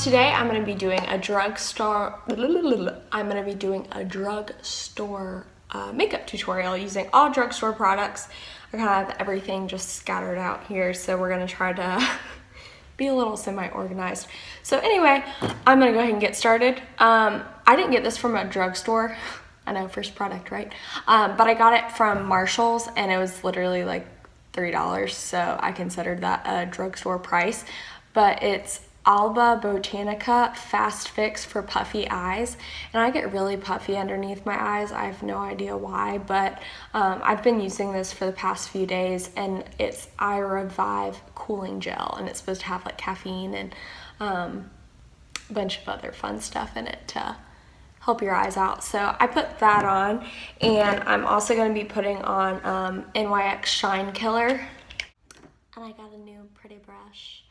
Today I'm going to be doing a drugstore makeup tutorial using all drugstore products. I kind of have everything just scattered out here, so we're going to try to be a little semi-organized. So anyway, I'm going to go ahead and get started. I didn't get this from a drugstore. I know, first product, right? But I got it from Marshall's, and it was literally like $3, so I considered that a drugstore price. But it's Alba Botanica Fast Fix for puffy eyes, and I get really puffy underneath my eyes. I have no idea why, but I've been using this for the past few days, and it's Eye Revive Cooling Gel, and it's supposed to have like caffeine and a bunch of other fun stuff in it to help your eyes out. So I put that on, and I'm also going to be putting on NYX Shine Killer, and I got a new pretty brush.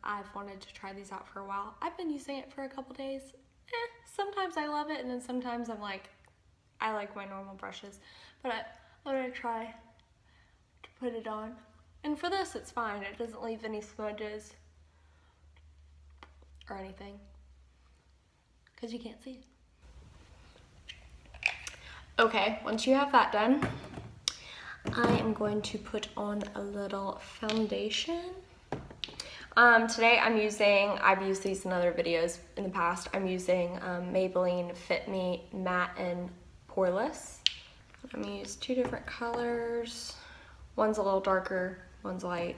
I've wanted to try these out for a while. I've been using it for a couple days. Sometimes I love it, and then sometimes I'm like, I like my normal brushes, but I'm gonna try to put it on. And for this, it's fine. It doesn't leave any smudges or anything, because you can't see it. Okay, once you have that done, I am going to put on a little foundation. Today I've used these in other videos in the past. I'm using Maybelline Fit Me Matte and Poreless. I'm gonna use two different colors. One's a little darker, one's light.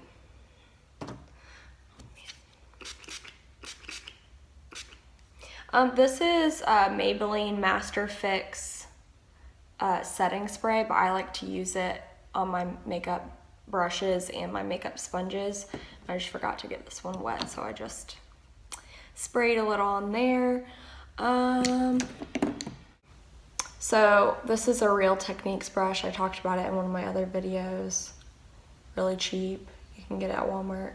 This is Maybelline Master Fix setting spray, but I like to use it on my makeup brushes and my makeup sponges. I just forgot to get this one wet, so I just sprayed a little on there. So this is a Real Techniques brush. I talked about it in one of my other videos. Really cheap. You can get it at Walmart.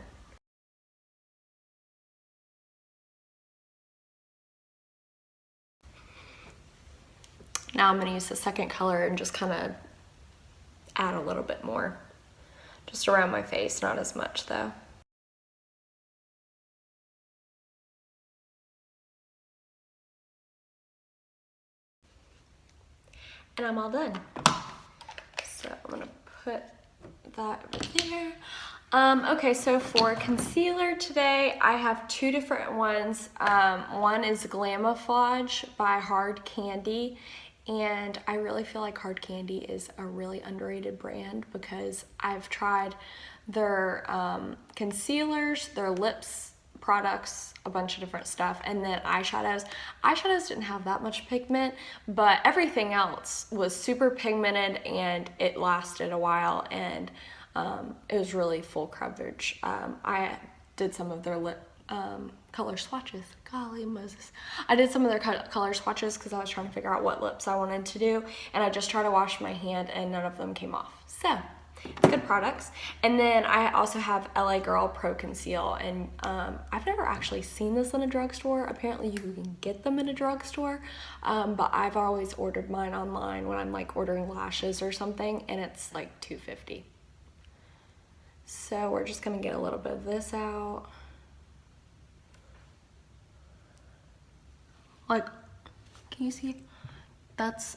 Now I'm going to use the second color and just kind of add a little bit more. Just around my face, not as much though. And I'm all done. So I'm gonna put that over there. Okay, so for concealer today, I have two different ones. One is Glamouflage by Hard Candy, and I really feel like Hard Candy is a really underrated brand because I've tried their concealers, their lips products, a bunch of different stuff, and then eyeshadows. Eyeshadows didn't have that much pigment, but everything else was super pigmented and it lasted a while, and it was really full coverage. I did some of their lip color swatches. Golly Moses. I did some of their color swatches because I was trying to figure out what lips I wanted to do, and I just tried to wash my hand and none of them came off. So good products. And then I also have LA Girl Pro Conceal, and I've never actually seen this in a drugstore. Apparently you can get them in a drugstore, but I've always ordered mine online when I'm like ordering lashes or something, and it's like $2.50. So we're just gonna get a little bit of this out. Like, can you see? That's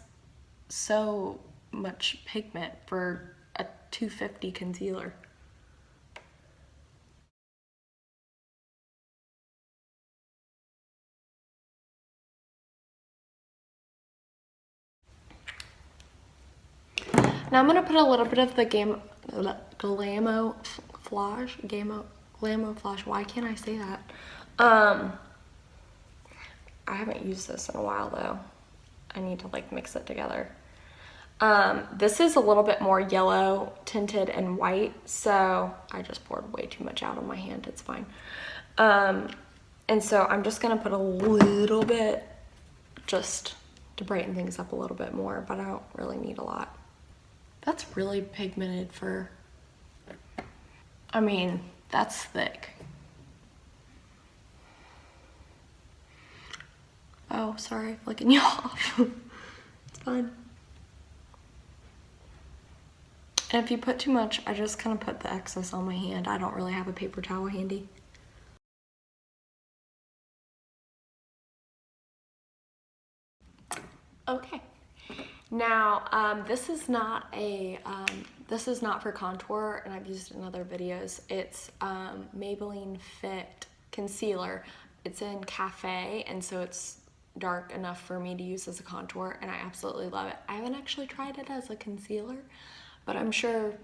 so much pigment for a $2.50 concealer. Now I'm gonna put a little bit of the Glamouflage. Why can't I say that? I haven't used this in a while though. I need to like mix it together. This is a little bit more yellow tinted and white, so I just poured way too much out on my hand. It's fine. And so I'm just gonna put a little bit just to brighten things up a little bit more, but I don't really need a lot. That's really pigmented for, I mean, that's thick. Oh, sorry, flicking you off. It's fine. And if you put too much, I just kind of put the excess on my hand. I don't really have a paper towel handy. Okay. Now, this is not for contour, and I've used it in other videos. It's Maybelline Fit Concealer. It's in Cafe, and so it's dark enough for me to use as a contour, and I absolutely love it. I haven't actually tried it as a concealer, but I'm sure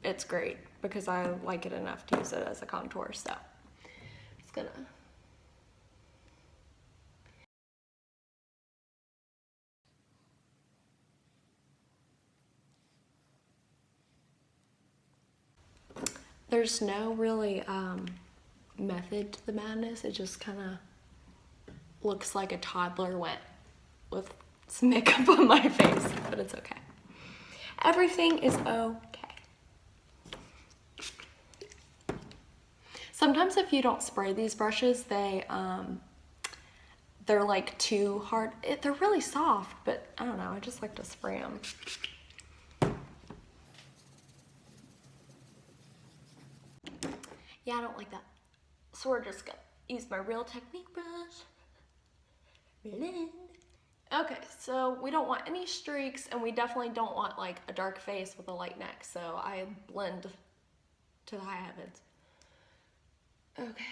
it's great because I like it enough to use it as a contour, so it's gonna... There's no really method to the madness. It just kind of looks like a toddler went with some makeup on my face, but it's okay. Everything is okay. Sometimes if you don't spray these brushes, they're like too hard. They're really soft, but I don't know, I just like to spray them. Yeah, I don't like that. So we're just gonna use my Real Technique brush. Okay, so we don't want any streaks, and we definitely don't want like a dark face with a light neck, so I blend to the high heavens. Okay.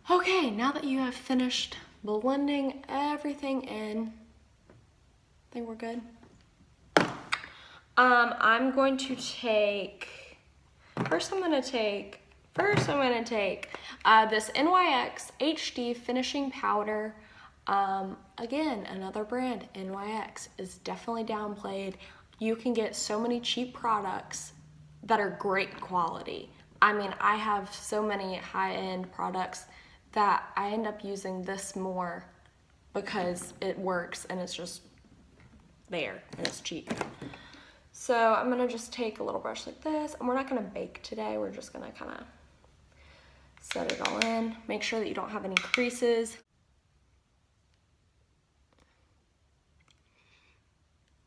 Okay, now that you have finished blending everything in, I think we're good. I'm going to take, first I'm gonna take this NYX HD Finishing Powder. Again, another brand, NYX, is definitely downplayed. You can get so many cheap products that are great quality. I mean, I have so many high-end products that I end up using this more because it works and it's just there and it's cheap. So I'm gonna just take a little brush like this, and we're not gonna bake today, we're just gonna kind of set it all in. Make sure that you don't have any creases.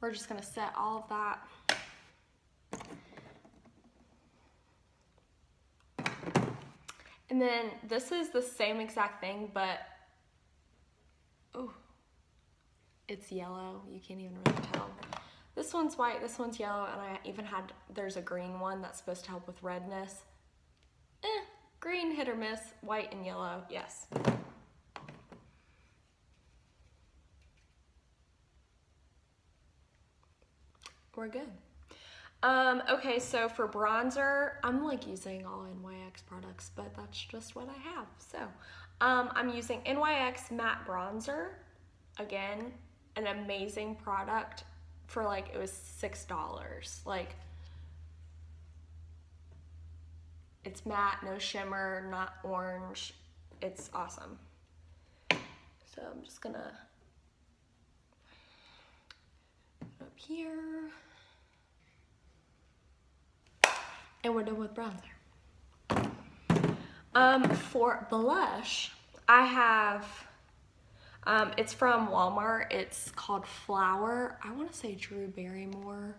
We're just gonna set all of that. And then this is the same exact thing, but oh, it's yellow. You can't even really tell. This one's white, this one's yellow, and I even had, there's a green one that's supposed to help with redness. Green hit or miss, white and yellow, yes. We're good. Okay, so for bronzer, I'm like using all NYX products, but that's just what I have. So, I'm using NYX Matte Bronzer. Again, an amazing product for like, it was $6. Like, it's matte, no shimmer, not orange. It's awesome. So I'm just gonna put it up here. And we're done with bronzer. For blush, I have, it's from Walmart. It's called Flower. I want to say Drew Barrymore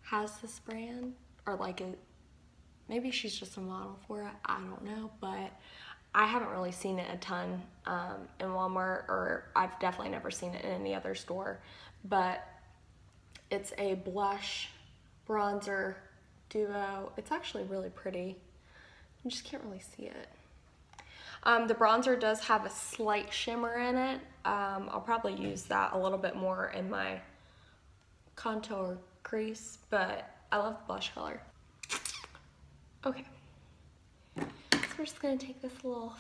has this brand, or like it, maybe she's just a model for it. I don't know, but I haven't really seen it a ton in Walmart, or I've definitely never seen it in any other store. But it's a blush bronzer duo. It's actually really pretty. You just can't really see it. The bronzer does have a slight shimmer in it. I'll probably use that a little bit more in my contour crease, but I love the blush color. Okay, so we're just gonna take this little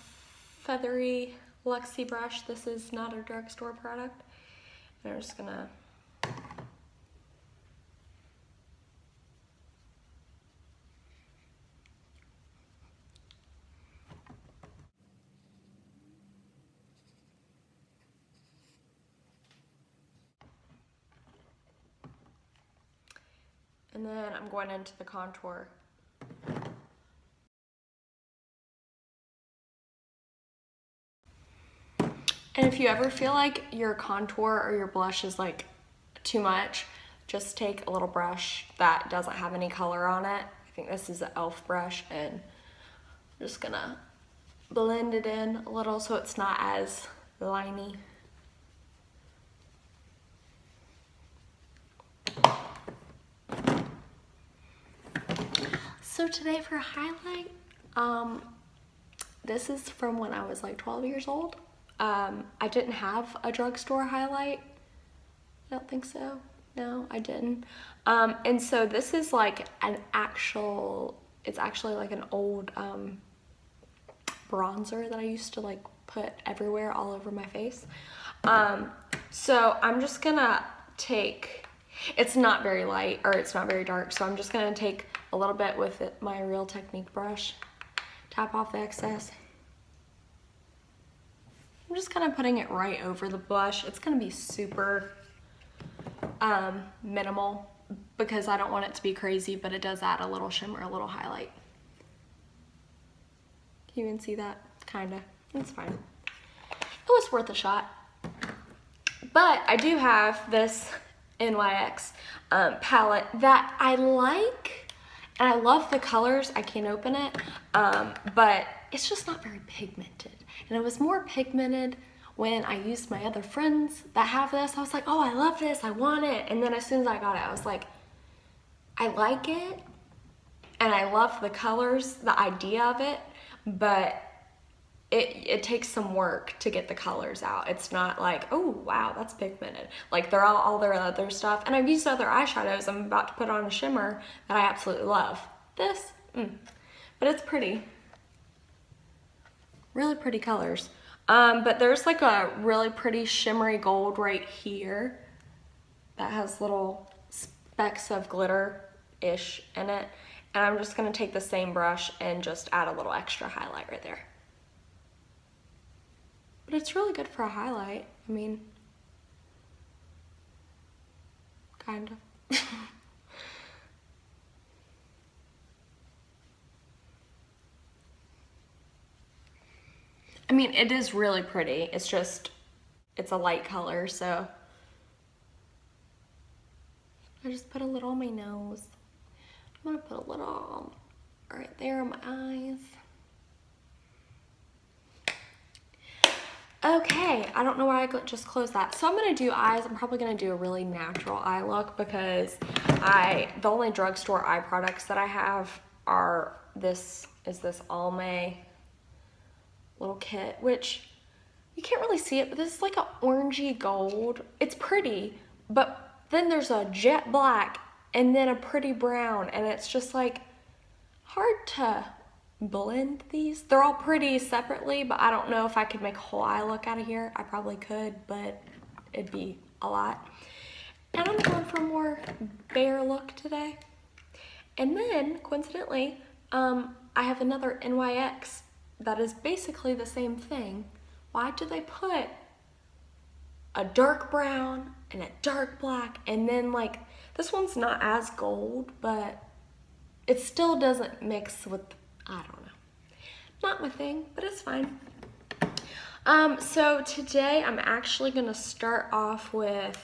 feathery Luxie brush. This is not a drugstore product. And I'm just gonna and then I'm going into the contour. And if you ever feel like your contour or your blush is like too much, just take a little brush that doesn't have any color on it. I think this is an e.l.f. brush, and I'm just gonna blend it in a little so it's not as liney. So today for highlight, this is from when I was like 12 years old. I didn't have a drugstore highlight. I don't think so. No, I didn't. And so this is like an actual, it's actually like an old bronzer that I used to like put everywhere, all over my face. So I'm just gonna take, it's not very light or it's not very dark, so I'm just gonna take a little bit with my Real Technique brush, tap off the excess. I'm just kind of putting it right over the blush. It's gonna be super minimal because I don't want it to be crazy, but it does add a little shimmer, a little highlight. Can you even see that? Kinda. It's fine. It was worth a shot. But I do have this NYX palette that I like, and I love the colors. I can't open it, but it's just not very pigmented. And it was more pigmented when I used my other friends that have this. I was like, oh, I love this, I want it. And then as soon as I got it, I was like, I like it, and I love the colors, the idea of it, but it takes some work to get the colors out. It's not like, oh wow, that's pigmented. Like they're all their other stuff. And I've used other eyeshadows. I'm about to put on a shimmer that I absolutely love. This, but it's pretty. Really pretty colors. But there's like a really pretty shimmery gold right here that has little specks of glitter-ish in it. And I'm just gonna take the same brush and just add a little extra highlight right there. But it's really good for a highlight. I mean, kind of. I mean, it is really pretty. It's just, it's a light color, so. I just put a little on my nose. I'm gonna put a little right there on my eyes. Okay, I don't know why I just closed that. So I'm gonna do eyes. I'm probably gonna do a really natural eye look because the only drugstore eye products that I have are this Almay little kit, which you can't really see it, but this is like an orangey gold. It's pretty, but then there's a jet black and then a pretty brown, and it's just like hard to blend these. They're all pretty separately, but I don't know if I could make a whole eye look out of here. I probably could, but it'd be a lot. And I'm going for a more bare look today. And then, coincidentally, I have another NYX that is basically the same thing. Why do they put a dark brown and a dark black, and then like, this one's not as gold, but it still doesn't mix with, I don't know. Not my thing, but it's fine. So today I'm actually gonna start off with,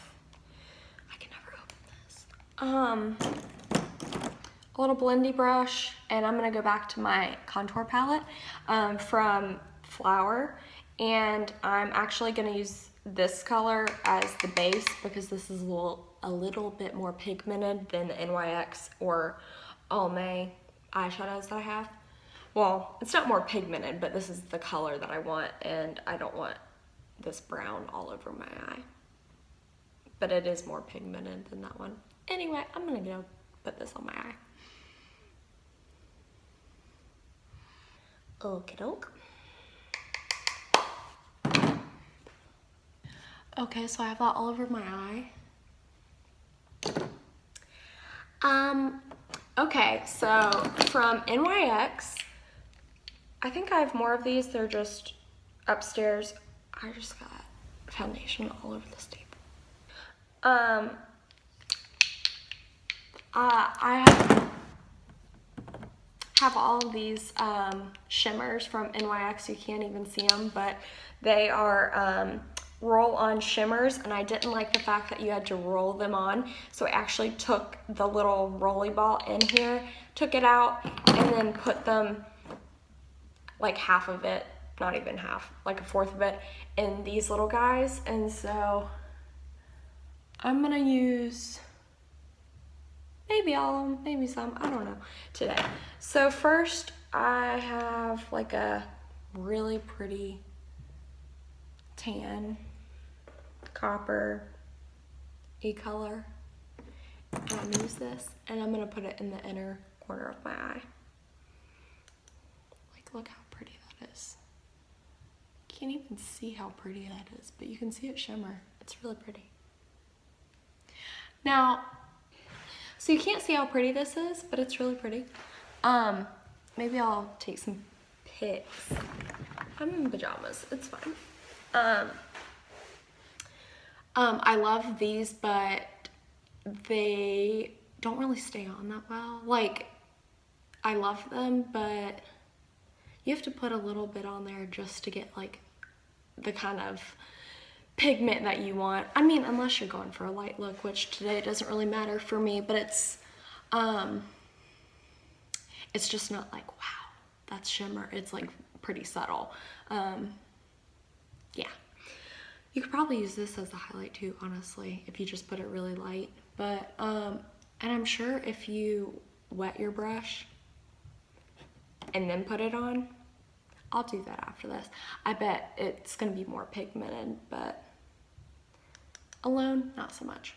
I can never open this, a little blendy brush, and I'm gonna go back to my contour palette from Flower, and I'm actually gonna use this color as the base because this is a little bit more pigmented than the NYX or Almay eyeshadows that I have. Well, it's not more pigmented, but this is the color that I want, and I don't want this brown all over my eye. But it is more pigmented than that one. Anyway, I'm gonna go put this on my eye. Okie doke. Okay, so I have that all over my eye. Okay, so from NYX, I think I have more of these. They're just upstairs. I just got foundation all over this table. I have all of these shimmers from NYX. You can't even see them, but they are roll-on shimmers, and I didn't like the fact that you had to roll them on, so I actually took the little rolly ball in here, took it out, and then put them like half of it, not even half, like a fourth of it in these little guys. And so I'm gonna use maybe all of them, maybe some, I don't know, today. So first I have like a really pretty tan, copper, e-color. I'm gonna use this and I'm gonna put it in the inner corner of my eye. Like, look how pretty that is. Can't even see how pretty that is, but you can see it shimmer. It's really pretty. Now, so you can't see how pretty this is, but it's really pretty. Maybe I'll take some pics. I'm in pajamas, it's fine. I love these, but they don't really stay on that well. Like, I love them, but you have to put a little bit on there just to get like the kind of pigment that you want. I mean, unless you're going for a light look, which today doesn't really matter for me, but it's just not like, wow, that's shimmer. It's like pretty subtle. Yeah. You could probably use this as a highlight too, honestly, if you just put it really light. But, and I'm sure if you wet your brush and then put it on, I'll do that after this. I bet it's gonna be more pigmented, but alone, not so much.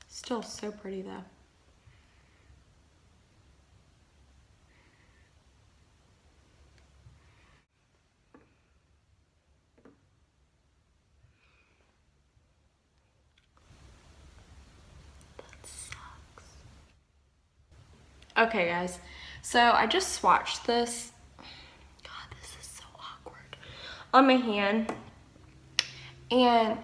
Still so pretty though. Okay guys, so I just swatched this. God, this is so awkward. On my hand. And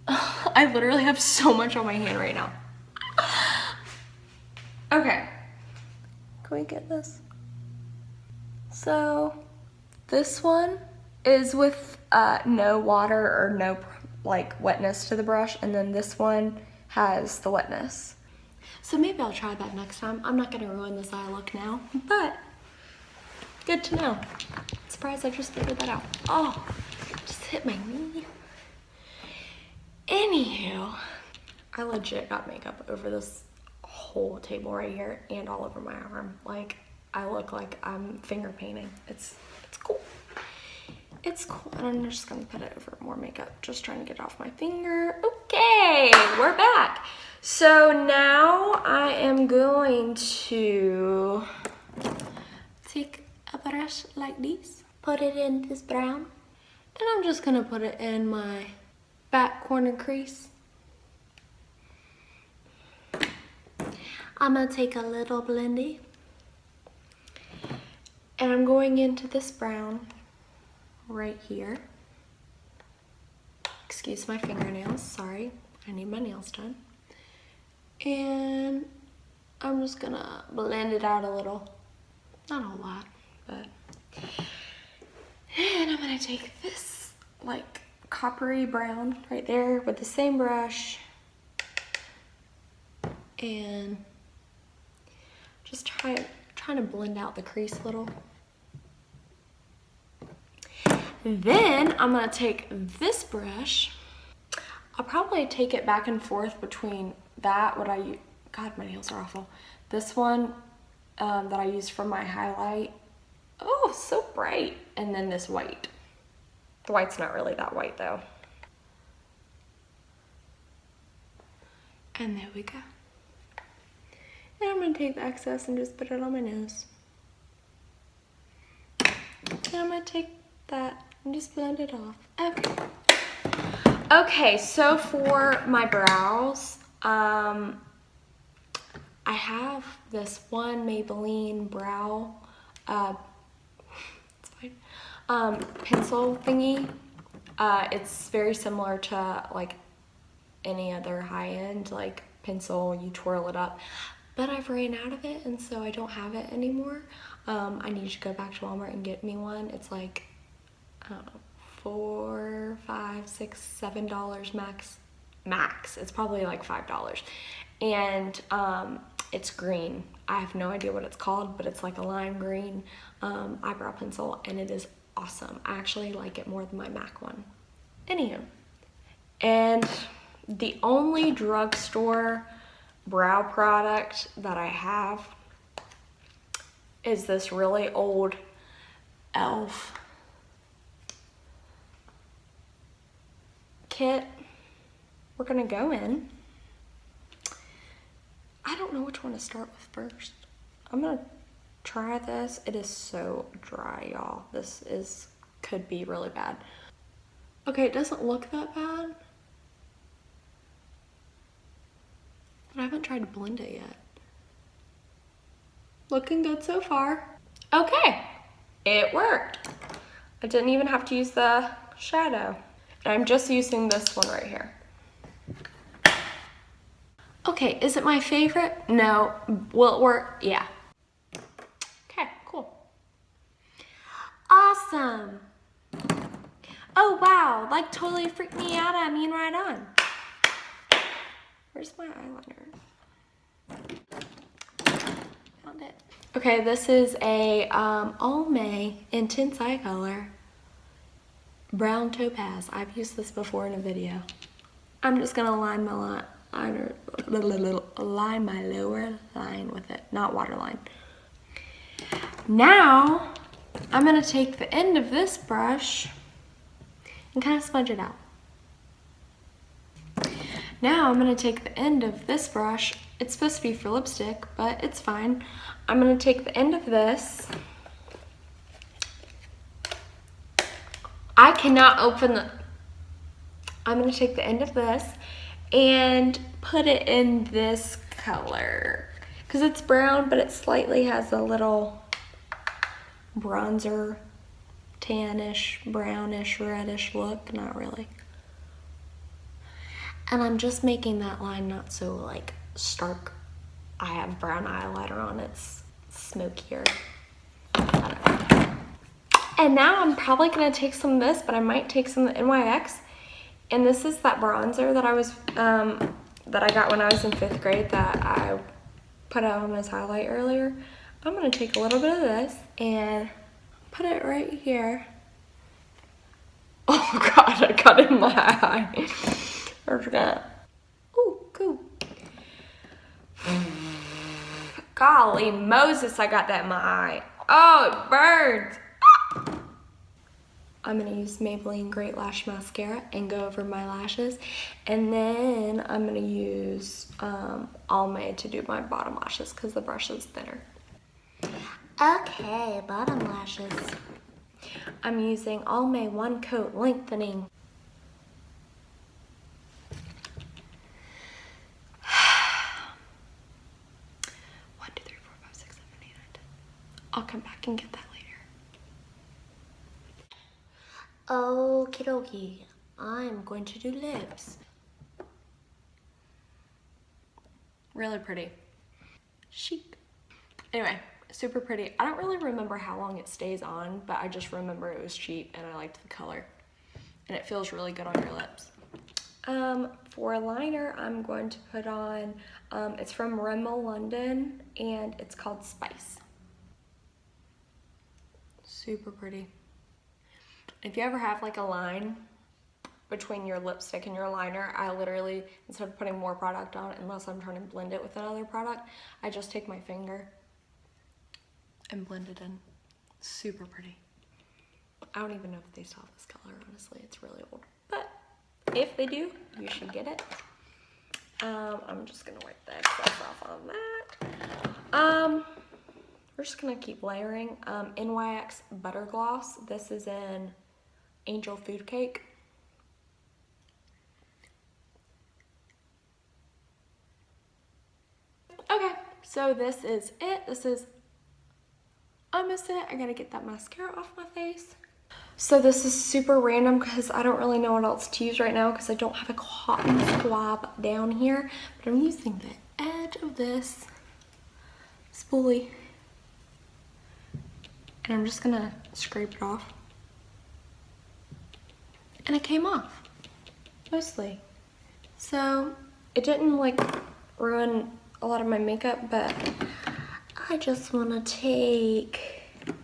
I literally have so much on my hand right now. Okay. Can we get this? So this one is with no water or no like wetness to the brush, and then this one has the wetness. So maybe I'll try that next time. I'm not gonna ruin this eye look now, but good to know. Surprised I just figured that out. Oh, just hit my knee. Anywho, I legit got makeup over this whole table right here and all over my arm. Like, I look like I'm finger painting. It's cool. It's cool. And I'm just gonna put it over more makeup. Just trying to get it off my finger. Okay, we're back. So now I am going to take a brush like this, put it in this brown, and I'm just gonna put it in my back corner crease. I'm gonna take a little blendy, and I'm going into this brown right here. Excuse my fingernails, sorry. I need my nails done. And I'm just gonna blend it out a little. Not a whole lot, but. And I'm gonna take this like coppery brown right there with the same brush and just trying to blend out the crease a little. Then I'm gonna take this brush. I'll probably take it back and forth between that, God, my nails are awful. This one that I used for my highlight. Oh, so bright. And then this white. The white's not really that white though. And there we go. And I'm gonna take the excess and just put it on my nose. And I'm gonna take that and just blend it off. Okay. Okay, so for my brows, I have this one Maybelline brow, it's fine, pencil thingy. It's very similar to like any other high-end like pencil, you twirl it up, but I've ran out of it and so I don't have it anymore. I need to go back to Walmart and get me one. It's like, I don't know, $4, $5, $6, $7 max max. It's probably like $5. And it's green. I have no idea what it's called, but it's like a lime green eyebrow pencil, and it is awesome. I actually like it more than my MAC one. Anywho, and the only drugstore brow product that I have is this really old e.l.f. kit. We're gonna go in. I don't know which one to start with first. I'm gonna try this. It is so dry, y'all. This could be really bad. Okay, it doesn't look that bad, but I haven't tried to blend it yet. Looking good so far. Okay, it worked. I didn't even have to use the shadow. And I'm just using this one right here. Okay, is it my favorite? No. Will it work? Yeah. Okay, cool. Awesome. Oh wow, like totally freaked me out. I mean, right on. Where's my eyeliner? Found it. Okay, this is a Almay Intense Eye Color Brown Topaz. I've used this before in a video. I'm just gonna line my line my lower line with it, not waterline. Now, I'm gonna take the end of this brush and kind of smudge it out. Now I'm gonna take the end of this brush. It's supposed to be for lipstick, but it's fine. I'm gonna take the end of this. I cannot open the, I'm gonna take the end of this and put it in this color. Because it's brown, but it slightly has a little bronzer, tannish, brownish, reddish look. Not really. And I'm just making that line not so like stark. I have brown eyeliner on, it's smokier. And now I'm probably gonna take some of this, but I might take some of the NYX. And this is that bronzer that I was, that I got when I was in 5th grade that I put on as highlight earlier. I'm gonna take a little bit of this and put it right here. Oh God, I got it in my eye. I forgot. Ooh, cool. Golly Moses, I got that in my eye. Oh, it burns. I'm gonna use Maybelline Great Lash Mascara and go over my lashes. And then I'm gonna use Almay to do my bottom lashes because the brush is thinner. Okay, bottom lashes. I'm using Almay One Coat Lengthening. I'll come back and get that later. Okie dokie, I'm going to do lips. Really pretty. Chic. Anyway, super pretty. I don't really remember how long it stays on, but I just remember it was cheap and I liked the color. And it feels really good on your lips. For liner, I'm going to put on, it's from Rimmel London and it's called Spice. Super pretty. If you ever have like a line between your lipstick and your liner, I literally, instead of putting more product on, unless I'm trying to blend it with another product, I just take my finger and blend it in. Super pretty. I don't even know if they still have this color, honestly. It's really old. But if they do, you should get it. I'm just gonna wipe the excess off on that. We're just gonna keep layering. NYX Butter Gloss. This is in Angel Food Cake. Okay, so this is it. This is almost it. I gotta get that mascara off my face. So this is super random because I don't really know what else to use right now because I don't have a cotton swab down here. But I'm using the edge of this spoolie. And I'm just gonna scrape it off. And it came off, mostly. So it didn't like ruin a lot of my makeup, but I just want to take a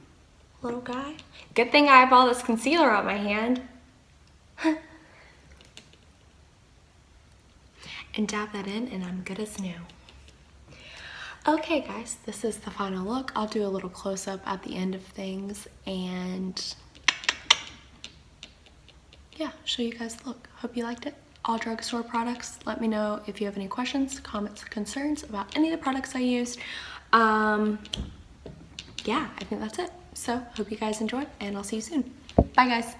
little guy. Good thing I have all this concealer on my hand. And dab that in, and I'm good as new. Okay guys, this is the final look. I'll do a little close-up at the end of things and yeah, show you guys the look. Hope you liked it. All drugstore products. Let me know if you have any questions, comments, concerns about any of the products I used. Yeah, I think that's it. So hope you guys enjoyed, and I'll see you soon. Bye guys.